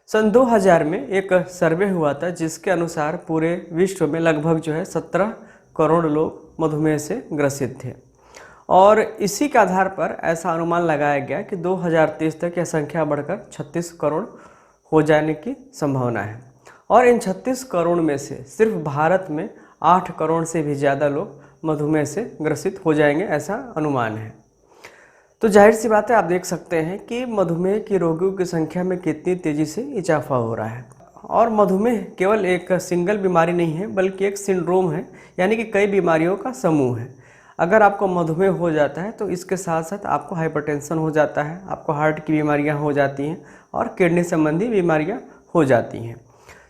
सन 2000 में एक सर्वे हुआ था जिसके अनुसार पूरे विश्व में लगभग 17 करोड़ लोग मधुमेह से ग्रसित थे और इसी के आधार पर ऐसा अनुमान लगाया गया कि 2030 तक यह संख्या बढ़कर 36 करोड़ हो जाने की संभावना है। और इन 36 करोड़ में से सिर्फ भारत में 8 करोड़ से भी ज़्यादा लोग मधुमेह से ग्रसित हो जाएंगे, ऐसा अनुमान है। तो जाहिर सी बात है, आप देख सकते हैं कि मधुमेह के रोगियों की संख्या में कितनी तेज़ी से इजाफा हो रहा है। और मधुमेह केवल एक सिंगल बीमारी नहीं है बल्कि एक सिंड्रोम है, यानी कि कई बीमारियों का समूह है। अगर आपको मधुमेह हो जाता है तो इसके साथ साथ आपको हाइपरटेंशन हो जाता है, आपको हार्ट की बीमारियां हो जाती हैं और किडनी संबंधी बीमारियां हो जाती हैं।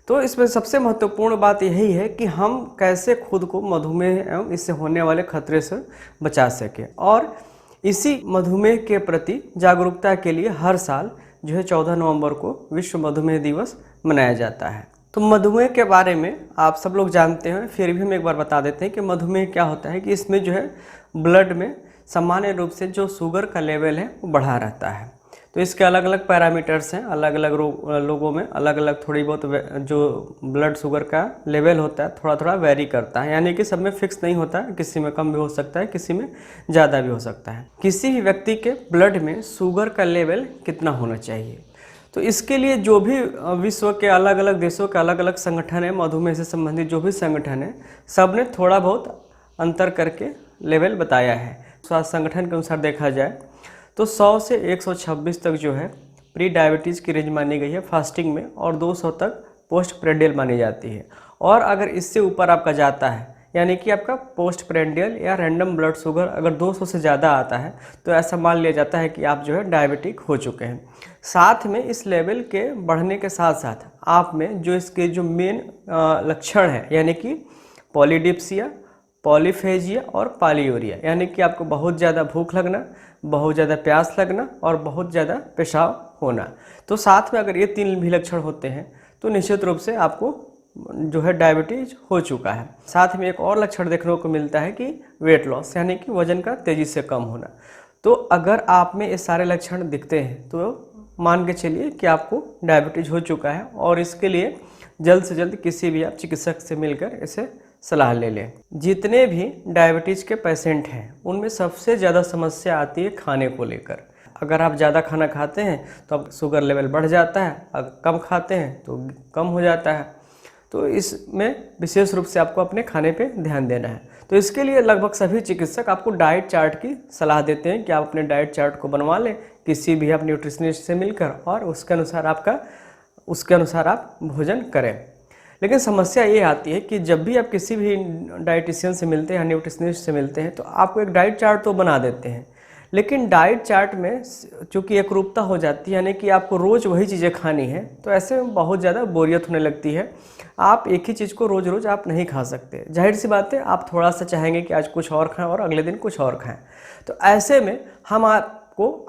तो इसमें सबसे महत्वपूर्ण बात यही है कि हम कैसे खुद को मधुमेह एवं इससे होने वाले खतरे से बचा सकें। और इसी मधुमेह के प्रति जागरूकता के लिए हर साल 14 नवंबर को विश्व मधुमेह दिवस मनाया जाता है। तो मधुमेह के बारे में आप सब लोग जानते हैं, फिर भी हम एक बार बता देते हैं कि मधुमेह क्या होता है। कि इसमें ब्लड में सामान्य रूप से जो शुगर का लेवल है वो बढ़ा रहता है। तो इसके अलग अलग पैरामीटर्स हैं, अलग अलग लोगों में अलग अलग थोड़ी बहुत जो ब्लड शुगर का लेवल होता है थोड़ा थोड़ा वेरी करता है, यानी कि सब में फिक्स नहीं होता है, किसी में कम भी हो सकता है, किसी में ज़्यादा भी हो सकता है। किसी भी व्यक्ति के ब्लड में शुगर का लेवल कितना होना चाहिए, तो इसके लिए जो भी विश्व के अलग अलग देशों के अलग अलग संगठन है, मधुमेह से संबंधित जो भी संगठन है, सब ने थोड़ा बहुत अंतर करके लेवल बताया है। स्वास्थ्य संगठन के अनुसार देखा जाए तो 100 से 126 तक प्री डायबिटीज़ की रेंज मानी गई है फास्टिंग में, और 200 तक पोस्ट प्रेंडियल मानी जाती है। और अगर इससे ऊपर आपका जाता है, यानी कि आपका पोस्ट प्रेंडियल या रैंडम ब्लड शुगर अगर 200 से ज़्यादा आता है, तो ऐसा मान लिया जाता है कि आप डायबिटिक हो चुके हैं। साथ में इस लेवल के बढ़ने के साथ साथ आप में इसके मेन लक्षण है, यानी कि पॉलीडिप्सिया, पॉलीफेजिया और पॉलीयूरिया, यानी कि आपको बहुत ज़्यादा भूख लगना, बहुत ज़्यादा प्यास लगना और बहुत ज़्यादा पेशाब होना। तो साथ में अगर ये 3 भी लक्षण होते हैं तो निश्चित रूप से आपको डायबिटीज हो चुका है। साथ में एक और लक्षण देखने को मिलता है कि वेट लॉस, यानी कि वजन का तेज़ी से कम होना। तो अगर आप में ये सारे लक्षण दिखते हैं तो मान के चलिए कि आपको डायबिटीज हो चुका है, और इसके लिए जल्द से जल्द किसी भी आप चिकित्सक से मिलकर इसे सलाह ले लें। जितने भी डायबिटीज़ के पेशेंट हैं उनमें सबसे ज़्यादा समस्या आती है खाने को लेकर। अगर आप ज़्यादा खाना खाते हैं तो अब शुगर लेवल बढ़ जाता है, अगर कम खाते हैं तो कम हो जाता है। तो इसमें विशेष रूप से आपको अपने खाने पे ध्यान देना है। तो इसके लिए लगभग सभी चिकित्सक आपको डाइट चार्ट की सलाह देते हैं कि आप अपने डाइट चार्ट को बनवा लें किसी भी आप न्यूट्रिशनिस्ट से मिलकर, और उसके अनुसार आप भोजन करें। लेकिन समस्या ये आती है कि जब भी आप किसी भी डाइटिशियन से मिलते हैं, न्यूट्रिशनिस्ट से मिलते हैं, तो आपको एक डाइट चार्ट तो बना देते हैं, लेकिन डाइट चार्ट में चूँकि एकरूपता हो जाती है, यानी कि आपको रोज़ वही चीज़ें खानी है, तो ऐसे में बहुत ज़्यादा बोरियत होने लगती है। आप एक ही चीज़ को रोज़ रोज़ आप नहीं खा सकते। जाहिर सी बात है, आप थोड़ा सा चाहेंगे कि आज कुछ और खाएं और अगले दिन कुछ और खाएं। तो ऐसे में हम आपको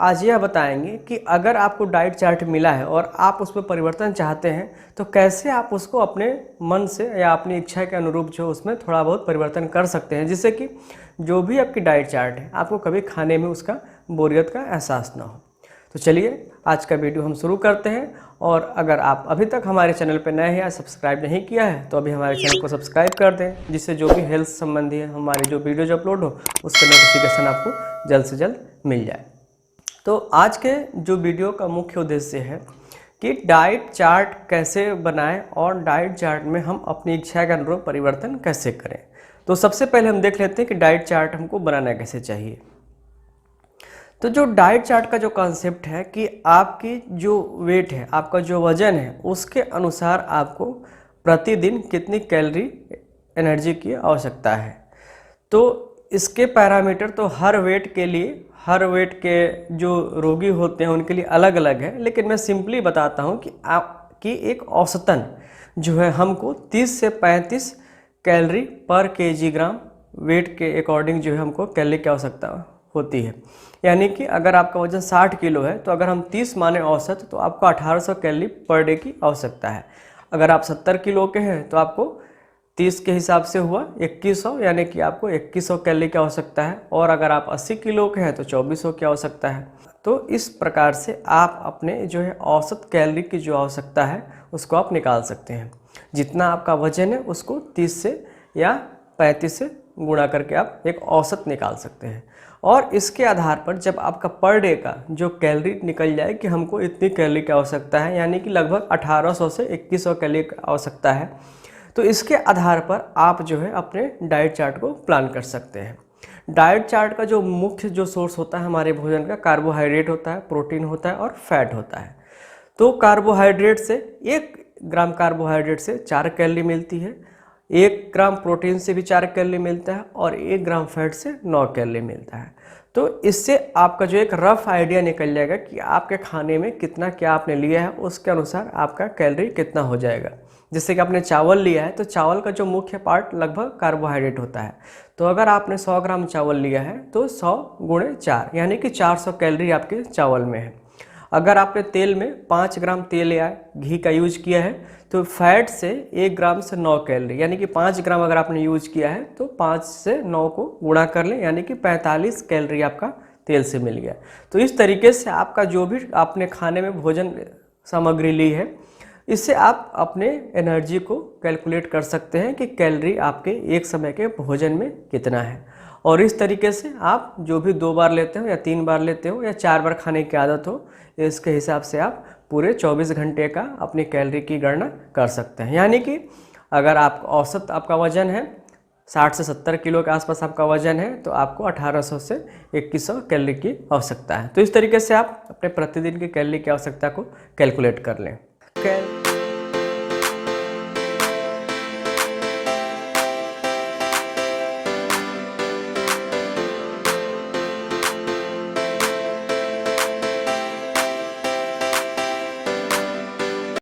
आज यह बताएंगे कि अगर आपको डाइट चार्ट मिला है और आप उसमें परिवर्तन चाहते हैं तो कैसे आप उसको अपने मन से या अपनी इच्छा के अनुरूप उसमें थोड़ा बहुत परिवर्तन कर सकते हैं, जिससे कि जो भी आपकी डाइट चार्ट है आपको कभी खाने में उसका बोरियत का एहसास ना हो। तो चलिए आज का वीडियो हम शुरू करते हैं। और अगर आप अभी तक हमारे चैनल पर नए हैं या सब्सक्राइब नहीं किया है तो अभी हमारे चैनल को सब्सक्राइब कर दें, जिससे जो भी हेल्थ संबंधी है हमारे जो वीडियो अपलोड हो उसका नोटिफिकेशन आपको जल्द से जल्द मिल जाए। तो आज के जो वीडियो का मुख्य उद्देश्य है कि डाइट चार्ट कैसे बनाएं और डाइट चार्ट में हम अपनी इच्छा के अनुरूप परिवर्तन कैसे करें। तो सबसे पहले हम देख लेते हैं कि डाइट चार्ट हमको बनाना कैसे चाहिए। तो जो डाइट चार्ट का जो कॉन्सेप्ट है कि आपकी जो वेट है, आपका जो वज़न है, उसके अनुसार आपको प्रतिदिन कितनी कैलोरी एनर्जी की आवश्यकता है। तो इसके पैरामीटर तो हर वेट के जो रोगी होते हैं उनके लिए अलग अलग है, लेकिन मैं सिंपली बताता हूं कि आपकी एक औसतन हमको 30 से 35 कैलोरी पर केजीग्राम वेट के अकॉर्डिंग हमको कैलोरी की आवश्यकता होती है। यानी कि अगर आपका वजन 60 किलो है तो अगर हम 30 माने औसत तो आपको 1800 कैलोरी पर डे की आवश्यकता है। अगर आप 70 किलो के हैं तो आपको 30 के हिसाब से हुआ 2100, यानी कि आपको 2100 कैलोरी की आवश्यकता है। और अगर आप 80 किलो के हैं तो 2400 की आवश्यकता है। तो इस प्रकार से आप अपने जो है औसत कैलोरी की जो आवश्यकता है उसको आप निकाल सकते हैं। जितना आपका वजन है उसको 30 से या 35 से गुणा करके आप एक औसत निकाल सकते हैं। और इसके आधार पर जब आपका पर डे का जो कैलोरी निकल जाए कि हमको इतनी कैलोरी की आवश्यकता है, यानी कि लगभग 1800 से 2100 कैलोरी की आवश्यकता है, तो इसके आधार पर आप जो है अपने डाइट चार्ट को प्लान कर सकते हैं। डाइट चार्ट का जो मुख्य जो सोर्स होता है हमारे भोजन का, कार्बोहाइड्रेट होता है, प्रोटीन होता है और फैट होता है। तो कार्बोहाइड्रेट से 1 ग्राम कार्बोहाइड्रेट से 4 कैलोरी मिलती है, 1 ग्राम प्रोटीन से भी 4 कैलोरी मिलता है और 1 ग्राम फैट से 9 कैलोरी मिलता है। तो इससे आपका जो एक रफ आइडिया निकल जाएगा कि आपके खाने में कितना क्या आपने लिया है, उसके अनुसार आपका कैलोरी कितना हो जाएगा। जैसे कि आपने चावल लिया है तो चावल का जो मुख्य पार्ट लगभग कार्बोहाइड्रेट होता है। तो अगर आपने 100 ग्राम चावल लिया है तो 100 गुणे 4 यानी कि 400 कैलोरी आपके चावल में है। अगर आपने तेल में 5 ग्राम तेल या घी का यूज किया है तो फैट से 1 ग्राम से 9 कैलोरी, यानी कि 5 ग्राम अगर आपने यूज किया है तो 5 से 9 को गुणा कर लें, यानी कि 45 कैलोरी आपका तेल से मिल गया। तो इस तरीके से आपका जो भी आपने खाने में भोजन सामग्री ली है, इससे आप अपने एनर्जी को कैलकुलेट कर सकते हैं कि कैलोरी आपके एक समय के भोजन में कितना है। और इस तरीके से आप जो भी 2 बार लेते हो या 3 बार लेते हो या 4 बार खाने की आदत हो, इसके हिसाब से आप पूरे 24 घंटे का अपनी कैलोरी की गणना कर सकते हैं। यानी कि अगर आप औसत आपका वजन है 60 से 70 किलो के आसपास आपका वजन है तो आपको 1800 से 2100 कैलोरी की आवश्यकता है। तो इस तरीके से आप अपने प्रतिदिन की कैलोरी की आवश्यकता को कैलकुलेट कर लें।